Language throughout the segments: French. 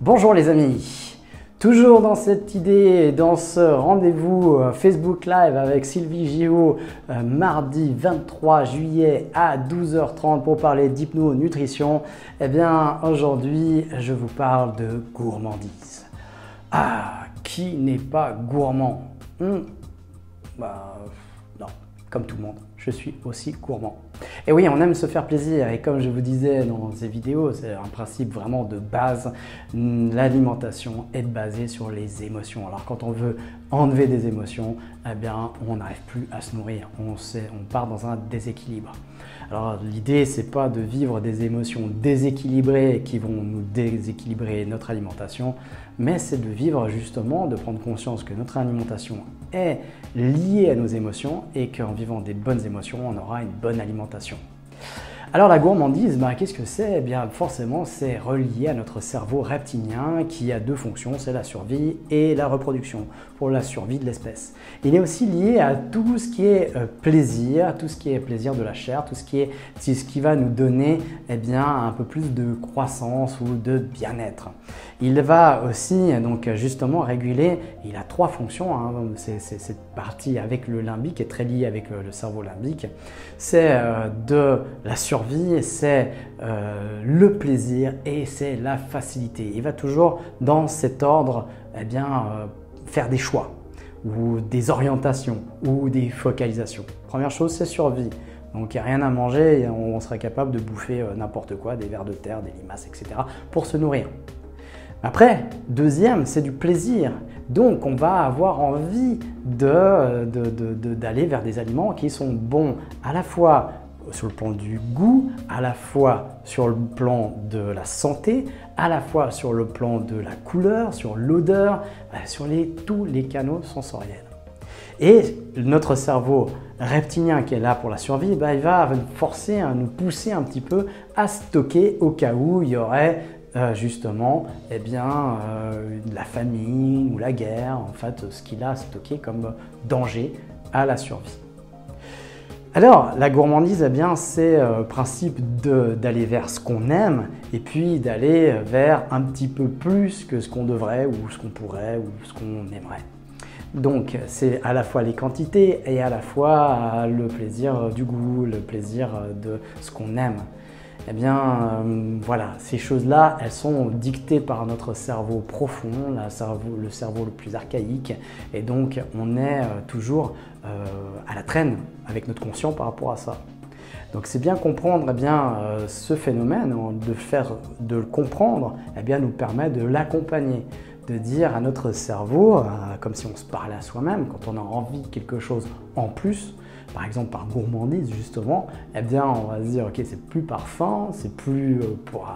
Bonjour les amis, toujours dans cette idée, dans ce rendez-vous Facebook Live avec Sylvie Gio, mardi 23 juillet à 12h30 pour parler d'hypno-nutrition. Eh bien aujourd'hui je vous parle de gourmandise. Ah, qui n'est pas gourmand? Non, comme tout le monde, je suis aussi gourmand. Et oui, on aime se faire plaisir et comme je vous disais dans ces vidéos, c'est un principe vraiment de base. L'alimentation est basée sur les émotions. Alors quand on veut enlever des émotions, eh bien on n'arrive plus à se nourrir, on part dans un déséquilibre. Alors l'idée, c'est pas de vivre des émotions déséquilibrées qui vont nous déséquilibrer notre alimentation, mais c'est de vivre justement, de prendre conscience que notre alimentation est liée à nos émotions et qu'en vivant des bonnes émotions, on aura une bonne alimentation. Alors la gourmandise, qu'est-ce que c'est? Eh bien forcément c'est relié à notre cerveau reptilien qui a deux fonctions, c'est la survie et la reproduction, pour la survie de l'espèce. Il est aussi lié à tout ce qui est plaisir, tout ce qui est plaisir de la chair, tout ce qui va nous donner un peu plus de croissance ou de bien-être. Il va aussi donc justement réguler, il a trois fonctions, c'est cette partie avec le limbique est très liée avec le cerveau limbique, c'est de la survie, c'est le plaisir et c'est la facilité. Il va toujours dans cet ordre faire des choix ou des orientations ou des focalisations. Première chose, c'est survie. Donc il n'y a rien à manger, on serait capable de bouffer n'importe quoi, des vers de terre, des limaces, etc. pour se nourrir. Après, deuxième, c'est du plaisir. Donc, on va avoir envie d'aller vers des aliments qui sont bons à la fois sur le plan du goût, à la fois sur le plan de la santé, à la fois sur le plan de la couleur, sur l'odeur, sur tous les canaux sensoriels. Et notre cerveau reptilien qui est là pour la survie, il va nous forcer, nous pousser un petit peu à stocker au cas où il y aurait la famine ou la guerre, en fait, ce qu'il a stocké comme danger à la survie. Alors, la gourmandise, c'est le principe d'aller vers ce qu'on aime et puis d'aller vers un petit peu plus que ce qu'on devrait ou ce qu'on pourrait ou ce qu'on aimerait. Donc, c'est à la fois les quantités et à la fois le plaisir du goût, le plaisir de ce qu'on aime. Voilà, ces choses-là, elles sont dictées par notre cerveau profond, le cerveau le plus archaïque, et donc on est toujours à la traîne avec notre conscient par rapport à ça. Donc c'est bien comprendre ce phénomène, de le comprendre, nous permet de l'accompagner, de dire à notre cerveau, comme si on se parlait à soi-même, quand on a envie de quelque chose en plus, par exemple par gourmandise justement, on va se dire ok, c'est plus par faim, c'est plus pour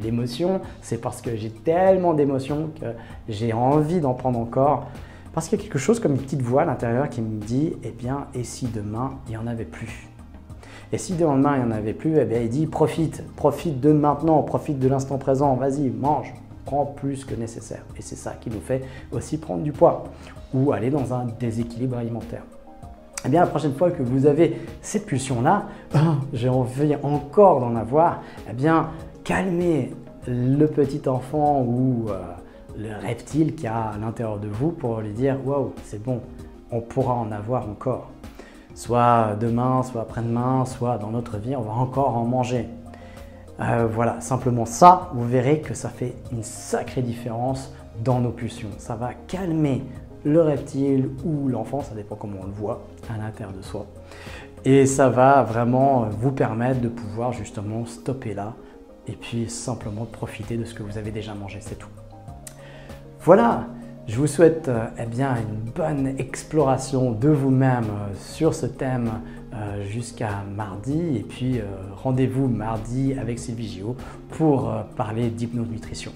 l'émotion, c'est parce que j'ai tellement d'émotions que j'ai envie d'en prendre encore, parce qu'il y a quelque chose comme une petite voix à l'intérieur qui me dit et si demain il n'y en avait plus? Et si demain il n'y en avait plus, il dit profite de maintenant, profite de l'instant présent, vas-y, mange, prends plus que nécessaire. Et c'est ça qui nous fait aussi prendre du poids ou aller dans un déséquilibre alimentaire. La prochaine fois que vous avez cette pulsion-là, j'ai envie encore d'en avoir, calmez le petit enfant ou le reptile qui a à l'intérieur de vous pour lui dire « Waouh, c'est bon, on pourra en avoir encore. Soit demain, soit après-demain, soit dans notre vie, on va encore en manger. » Voilà, simplement ça, vous verrez que ça fait une sacrée différence dans nos pulsions. Ça va calmer le reptile ou l'enfant, ça dépend comment on le voit à l'intérieur de soi. Et ça va vraiment vous permettre de pouvoir justement stopper là et puis simplement profiter de ce que vous avez déjà mangé, c'est tout. Voilà, je vous souhaite une bonne exploration de vous-même sur ce thème jusqu'à mardi. Et puis rendez-vous mardi avec Sylvie Gio pour parler d'hypno-nutrition.